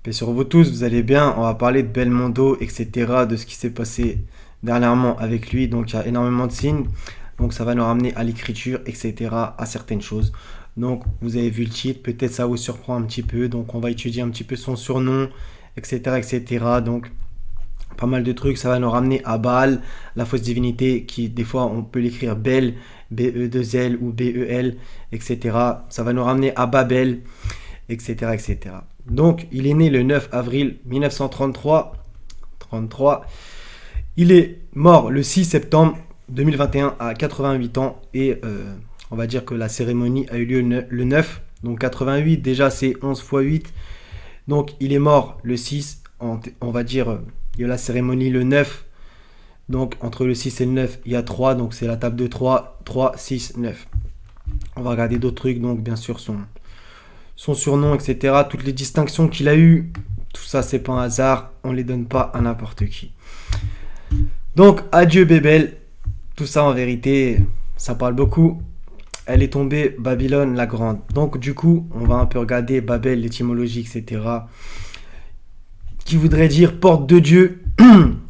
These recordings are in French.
Paix sur vous tous, vous allez bien. On va parler de Belmondo, etc., de ce qui s'est passé dernièrement avec lui. Donc il y a énormément de signes. Donc ça va nous ramener à l'écriture, etc., à certaines choses. Donc vous avez vu le titre, peut-être ça vous surprend un petit peu. Donc on va étudier un petit peu son surnom, etc., etc. Donc pas mal de trucs. Ça va nous ramener à Baal, la fausse divinité, qui des fois on peut l'écrire Bel, B-E-2-L ou B-E-L, etc. Ça va nous ramener à Babel, etc., etc. Donc, il est né le 9 avril 1933. 33. Il est mort le 6 septembre 2021 à 88 ans. Et on va dire que la cérémonie a eu lieu le 9. Donc 88, déjà c'est 11 fois 8. Donc il est mort le 6. On va dire, il y a la cérémonie le 9. Donc entre le 6 et le 9, il y a 3. Donc c'est la table de 3. 3, 6, 9. On va regarder d'autres trucs. Donc bien sûr son surnom, etc. Toutes les distinctions qu'il a eues, tout ça c'est pas un hasard, on les donne pas à n'importe qui. Donc adieu Bébel, tout ça en vérité, ça parle beaucoup. Elle est tombée Babylone la Grande. Donc du coup, on va un peu regarder Babel, l'étymologie, etc. Qui voudrait dire porte de Dieu.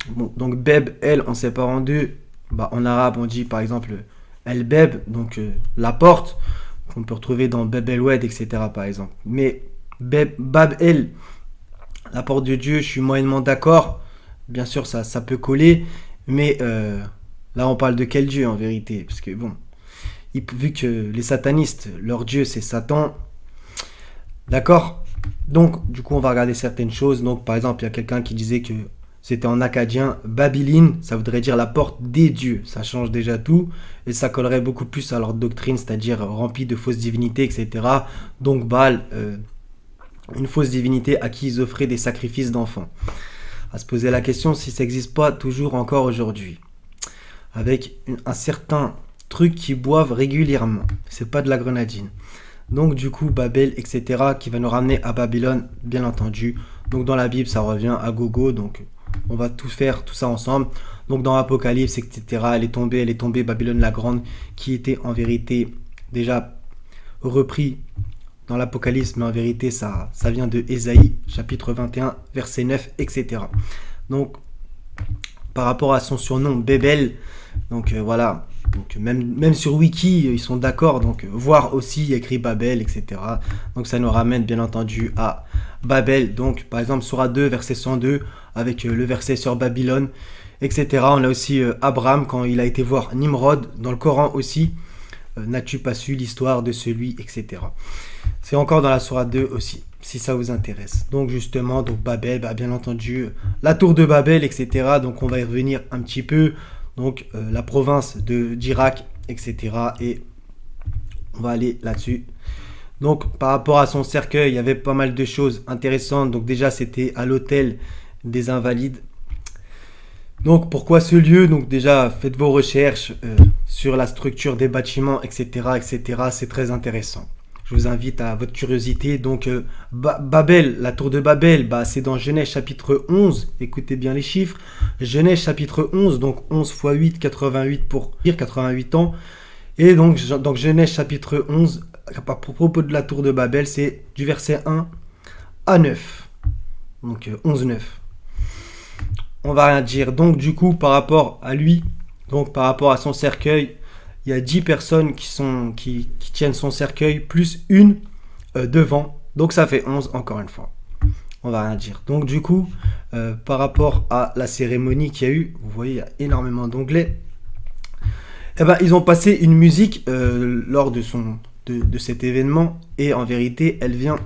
Bon, donc Beb, elle, on sépare en deux. Bah, en arabe, on dit par exemple El Beb, donc la porte, qu'on peut retrouver dans Beb El Oued, etc. par exemple. Mais Bab El, la porte de Dieu, je suis moyennement d'accord. Bien sûr, ça peut coller. Mais là, on parle de quel Dieu en vérité? Parce que bon, vu que les satanistes, leur Dieu c'est Satan. D'accord. Donc, du coup, on va regarder certaines choses. Donc, par exemple, il y a quelqu'un qui disait que c'était en acadien Babilin, ça voudrait dire la porte des dieux. Ça change déjà tout et ça collerait beaucoup plus à leur doctrine, c'est-à-dire remplie de fausses divinités, etc. Donc, Baal, une fausse divinité à qui ils offraient des sacrifices d'enfants. À se poser la question si ça n'existe pas toujours encore aujourd'hui. Avec un certain truc qu'ils boivent régulièrement. C'est pas de la grenadine. Donc du coup, Babel, etc., qui va nous ramener à Babylone, bien entendu. Donc dans la Bible, ça revient à gogo, donc on va tout faire, tout ça ensemble. Donc dans Apocalypse, etc., elle est tombée, Babylone la Grande, qui était en vérité déjà repris dans l'Apocalypse, mais en vérité, ça vient de Ésaïe, chapitre 21, verset 9, etc. Donc, par rapport à son surnom, Bébel, donc voilà, donc même sur Wiki, ils sont d'accord, donc voir aussi écrit Babel, etc. Donc ça nous ramène bien entendu à Babel, donc par exemple Surah 2, verset 102, avec le verset sur Babylone, etc. On a aussi Abraham quand il a été voir Nimrod, dans le Coran aussi, n'as-tu pas su l'histoire de celui, etc. C'est encore dans la Surah 2 aussi, si ça vous intéresse. Donc justement, donc Babel, bah, bien entendu, la tour de Babel, etc. Donc on va y revenir un petit peu. Donc la province d'Irak, etc. Et on va aller là-dessus. Donc par rapport à son cercueil, il y avait pas mal de choses intéressantes. Donc déjà, c'était à l'hôtel des Invalides. Donc pourquoi ce lieu? Donc déjà, faites vos recherches sur la structure des bâtiments, etc., etc. C'est très intéressant. Je vous invite à votre curiosité. Donc Babel, la tour de Babel, bah, c'est dans Genèse chapitre 11. Écoutez bien les chiffres. Genèse chapitre 11, donc 11 fois 8, 88 pour dire 88 ans. Et donc Genèse chapitre 11, à propos de la tour de Babel, c'est du verset 1 à 9. Donc 11, 9. On va rien dire. Donc du coup, par rapport à lui, donc par rapport à son cercueil, il y a 10 personnes qui tiennent son cercueil, plus une devant. Donc ça fait 11 encore une fois. On va rien dire. Donc du coup, par rapport à la cérémonie qu'il y a eu, vous voyez, il y a énormément d'onglets. Eh ben, ils ont passé une musique lors de cet événement. Et en vérité, elle vient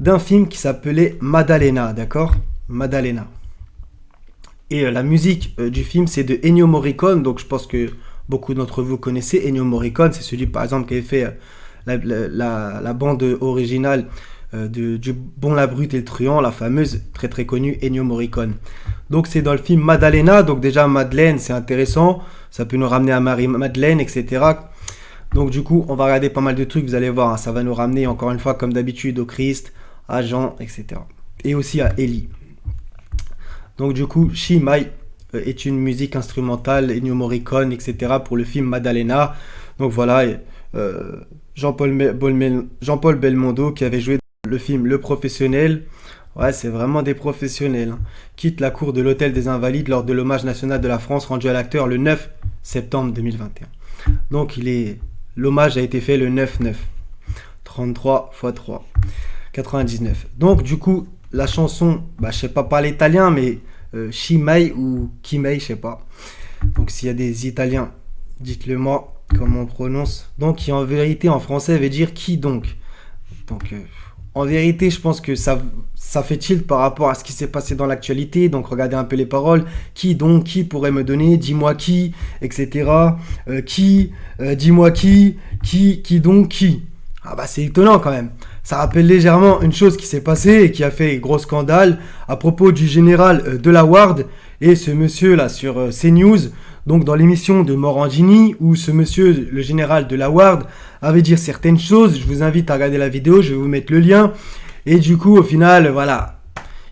d'un film qui s'appelait Maddalena, d'accord? Maddalena. Et la musique du film, c'est de Ennio Morricone. Donc je pense que beaucoup d'entre vous connaissez Ennio Morricone. C'est celui, par exemple, qui avait fait la bande originale du Bon, la Brute et le Truand, la fameuse, très très connue Ennio Morricone. Donc c'est dans le film Maddalena. Donc déjà, Madeleine, c'est intéressant. Ça peut nous ramener à Marie-Madeleine, etc. Donc du coup, on va regarder pas mal de trucs. Vous allez voir, hein, ça va nous ramener, encore une fois, comme d'habitude, au Christ, à Jean, etc. Et aussi à Élie. Donc du coup, Shimai est une musique instrumentale, Ennio Morricone, etc. pour le film Maddalena. Donc voilà, Jean-Paul Belmondo qui avait joué le film Le Professionnel. Ouais, c'est vraiment des professionnels, hein. Quitte la cour de l'Hôtel des Invalides lors de l'hommage national de la France rendu à l'acteur le 9 septembre 2021. Donc, l'hommage a été fait le 9-9. 33 x 3. 99. Donc, du coup, la chanson, bah, je sais pas parler italien, mais Chimay ou Kimei, je sais pas. Donc, s'il y a des Italiens, dites-le moi comment on prononce. Donc, qui en vérité en français veut dire qui donc. Donc, en vérité, je pense que ça fait tilt par rapport à ce qui s'est passé dans l'actualité. Donc, regardez un peu les paroles. Qui donc, qui pourrait me donner, dis-moi qui, etc. Dis-moi qui donc, qui. Ah bah c'est étonnant quand même. Ça rappelle légèrement une chose qui s'est passée et qui a fait gros scandale à propos du général Delaware et ce monsieur là sur CNews, donc dans l'émission de Morandini où ce monsieur, le général Delaware, avait dit certaines choses. Je vous invite à regarder la vidéo, je vais vous mettre le lien. Et du coup au final, voilà,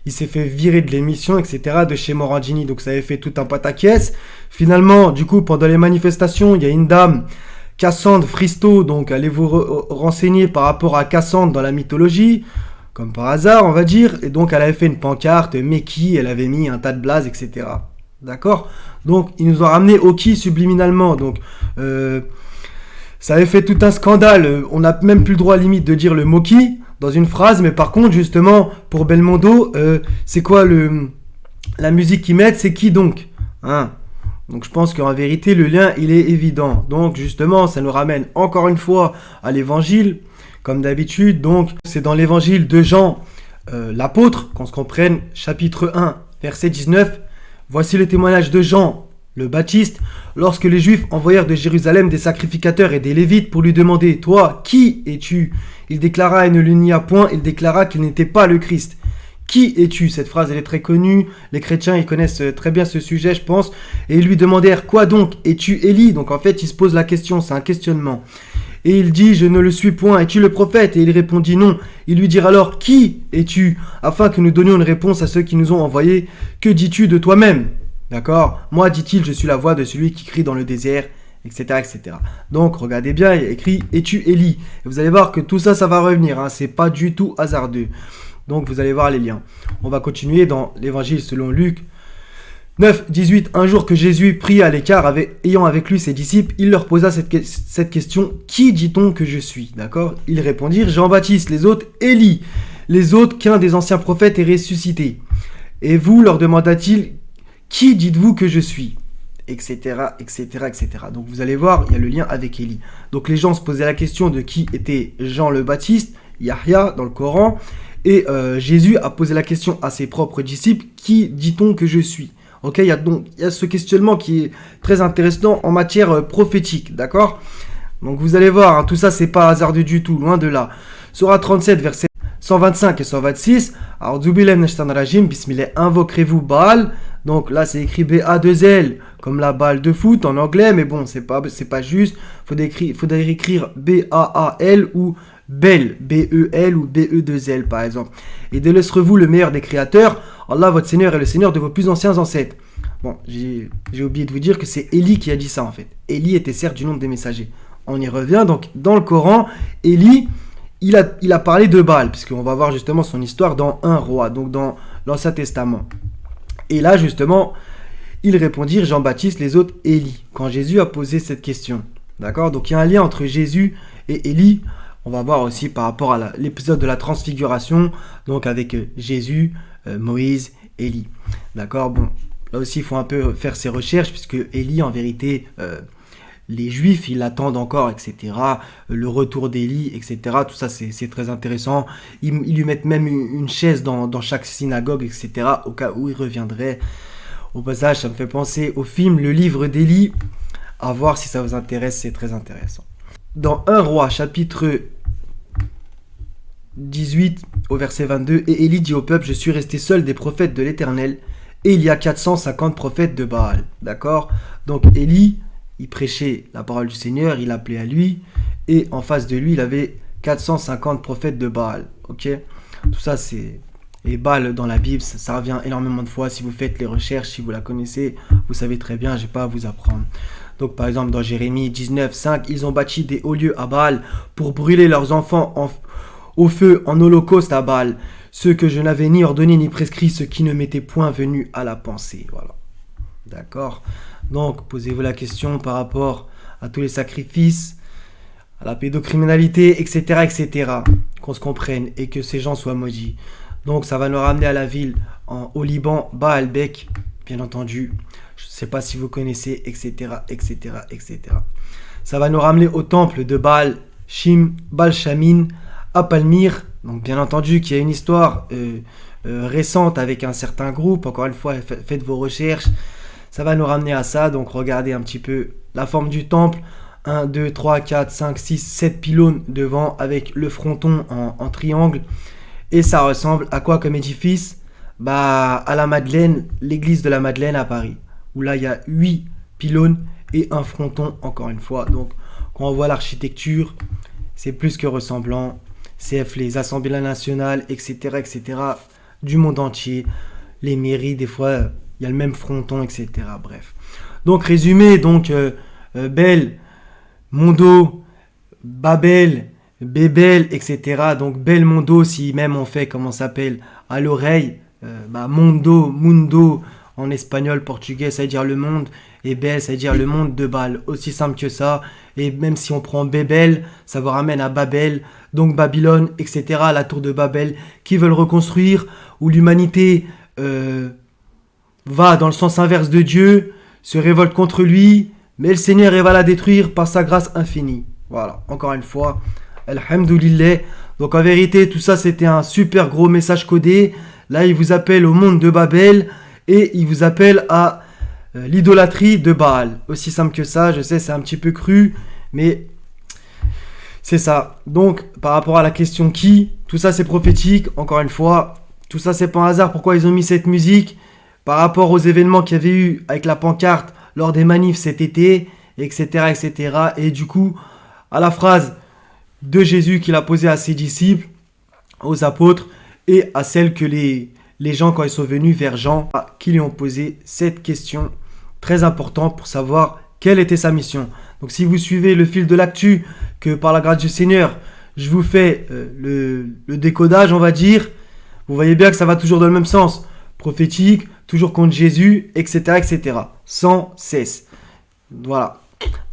il s'est fait virer de l'émission, etc. de chez Morandini. Donc ça avait fait tout un pataquès. Finalement, du coup, pendant les manifestations, il y a une dame, Cassandre Fristo, donc allez vous renseigner par rapport à Cassandre dans la mythologie, comme par hasard on va dire, et donc elle avait fait une pancarte, mais qui, elle avait mis un tas de blazes, etc. D'accord. Donc ils nous ont ramené au qui subliminalement, donc ça avait fait tout un scandale, on n'a même plus le droit limite de dire le mot qui dans une phrase, mais par contre justement pour Belmondo, c'est quoi la musique qu'ils mettent, c'est qui donc, hein? Donc je pense qu'en vérité, le lien, il est évident. Donc justement, ça nous ramène encore une fois à l'évangile, comme d'habitude. Donc c'est dans l'évangile de Jean, l'apôtre, qu'on se comprenne, chapitre 1, verset 19. Voici le témoignage de Jean, le Baptiste, lorsque les Juifs envoyèrent de Jérusalem des sacrificateurs et des Lévites pour lui demander, « Toi, qui es-tu » Il déclara et ne le nia point, il déclara qu'il n'était pas le Christ. Qui es-tu? Cette phrase, elle est très connue. Les chrétiens, ils connaissent très bien ce sujet, je pense. Et ils lui demandèrent, quoi donc? Es-tu Élie? Donc en fait, il se pose la question, c'est un questionnement. Et il dit, je ne le suis point. Es-tu le prophète? Et il répondit non. Ils lui dirent alors, qui es-tu? Afin que nous donnions une réponse à ceux qui nous ont envoyés. Que dis-tu de toi-même? D'accord? Moi, dit-il, je suis la voix de celui qui crie dans le désert, etc., etc. Donc, regardez bien, il y a écrit, es-tu Élie? Et vous allez voir que tout ça, ça va revenir, hein. C'est pas du tout hasardeux. Donc vous allez voir les liens. On va continuer dans l'évangile selon Luc 9, 18. Un jour que Jésus prit à l'écart, ayant avec lui ses disciples, il leur posa cette question. Qui dit-on que je suis? D'accord? Ils répondirent Jean-Baptiste, les autres Élie, les autres qu'un des anciens prophètes est ressuscité. Et vous, leur demanda-t-il, qui dites-vous que je suis? Etc., etc., etc. Donc vous allez voir, il y a le lien avec Élie. Donc les gens se posaient la question de qui était Jean le Baptiste, Yahya dans le Coran. Et Jésus a posé la question à ses propres disciples, qui dit-on que je suis? Ok, il y a ce questionnement qui est très intéressant en matière prophétique, d'accord? Donc vous allez voir, hein, tout ça c'est pas hasardeux du tout, loin de là. Sourate 37, versets 125 et 126. Alors, Rajim, bismillah, invoquerez-vous Baal. Donc là c'est écrit B-A-2-L, comme la balle de foot en anglais, mais bon, c'est pas juste. Faudrait écrire B-A-A-L ou Bel, B-E-L ou B-E-2-L par exemple. Et délaisserez-vous le meilleur des créateurs. Allah, votre Seigneur, est le Seigneur de vos plus anciens ancêtres. Bon, j'ai oublié de vous dire que c'est Élie qui a dit ça en fait. Élie était certes du nombre des messagers. On y revient, donc dans le Coran, Élie, il a parlé de Baal, puisqu'on va voir justement son histoire dans un roi, donc dans l'Ancien Testament. Et là justement, ils répondirent Jean-Baptiste, les autres Élie, quand Jésus a posé cette question. D'accord? Donc il y a un lien entre Jésus et Élie. On va voir aussi par rapport à l'épisode de la transfiguration, donc avec Jésus, Moïse, Élie. D'accord? Bon, là aussi, il faut un peu faire ses recherches, puisque Élie, en vérité, les Juifs, ils l'attendent encore, etc. Le retour d'Élie, etc. Tout ça, c'est très intéressant. Ils lui mettent même une chaise dans chaque synagogue, etc. au cas où il reviendrait. Au passage, ça me fait penser au film Le Livre d'Élie. À voir si ça vous intéresse, c'est très intéressant. Dans 1 Roi, chapitre 18, au verset 22, et Élie dit au peuple, je suis resté seul des prophètes de l'Éternel, et il y a 450 prophètes de Baal. D'accord? Donc Élie, il prêchait la parole du Seigneur, il appelait à lui, et en face de lui, il avait 450 prophètes de Baal. Ok? Tout ça, c'est... Et Baal dans la Bible, ça revient énormément de fois. Si vous faites les recherches, si vous la connaissez, vous savez très bien, je n'ai pas à vous apprendre. Donc par exemple dans Jérémie 19, 5, ils ont bâti des hauts lieux à Baal pour brûler leurs enfants au feu en holocauste à Baal, ce que je n'avais ni ordonné ni prescrit, ce qui ne m'était point venu à la pensée. Voilà. D'accord. Donc, posez-vous la question par rapport à tous les sacrifices, à la pédocriminalité, etc., etc., qu'on se comprenne et que ces gens soient maudits. Donc, ça va nous ramener à la ville au Liban, Baalbek, bien entendu. Je ne sais pas si vous connaissez, etc., etc., etc. Ça va nous ramener au temple de Baal Shim, Baal Shamin, à Palmyre. Donc, bien entendu, qu'il y a une histoire récente avec un certain groupe. Encore une fois, faites vos recherches. Ça va nous ramener à ça. Donc, regardez un petit peu la forme du temple. 1, 2, 3, 4, 5, 6, 7 pylônes devant avec le fronton en triangle. Et ça ressemble à quoi comme édifice? Bah, à la Madeleine, l'église de la Madeleine à Paris. Où là, il y a 8 pylônes et un fronton, encore une fois. Donc, quand on voit l'architecture, c'est plus que ressemblant. C'est les assemblées nationales, etc., etc., du monde entier. Les mairies, des fois, il y a le même fronton, etc. Bref. Donc, résumé, donc, Bel, Mondo, Babel, Bébel, etc. Donc, Bel Mondo, si même on fait, comment ça s'appelle, à l'oreille, Mondo, Mundo, en espagnol, portugais, ça veut dire le monde. Et Bel, ça veut dire le monde de Baal. Aussi simple que ça. Et même si on prend Bébel, ça vous ramène à Babel, donc Babylone, etc. La tour de Babel, qui veulent reconstruire, où l'humanité va dans le sens inverse de Dieu, se révolte contre lui, mais le Seigneur va la détruire par sa grâce infinie. Voilà, encore une fois, alhamdoulilah. Donc en vérité, tout ça, c'était un super gros message codé. Là, il vous appelle au monde de Babel et il vous appelle à l'idolâtrie de Baal. Aussi simple que ça, je sais, c'est un petit peu cru, mais c'est ça. Donc, par rapport à la question qui, tout ça c'est prophétique, encore une fois, tout ça c'est pas un hasard. Pourquoi ils ont mis cette musique? Par rapport aux événements qu'il y avait eu avec la pancarte lors des manifs cet été, etc., etc. Et du coup, à la phrase de Jésus qu'il a posée à ses disciples, aux apôtres, et à celle que les gens, quand ils sont venus vers Jean, qui lui ont posé cette question très importante pour savoir quelle était sa mission. Donc si vous suivez le fil de l'actu, que par la grâce du Seigneur, je vous fais le décodage, on va dire, vous voyez bien que ça va toujours dans le même sens. Prophétique, toujours contre Jésus, etc., etc. Sans cesse. Voilà.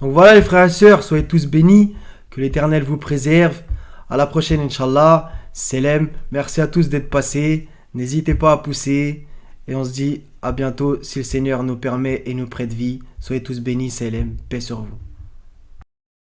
Donc voilà les frères et sœurs, soyez tous bénis, que l'Éternel vous préserve. À la prochaine, Inch'Allah. Selem, merci à tous d'être passés. N'hésitez pas à pousser. Et on se dit à bientôt si le Seigneur nous permet et nous prête vie. Soyez tous bénis, Selem. Paix sur vous.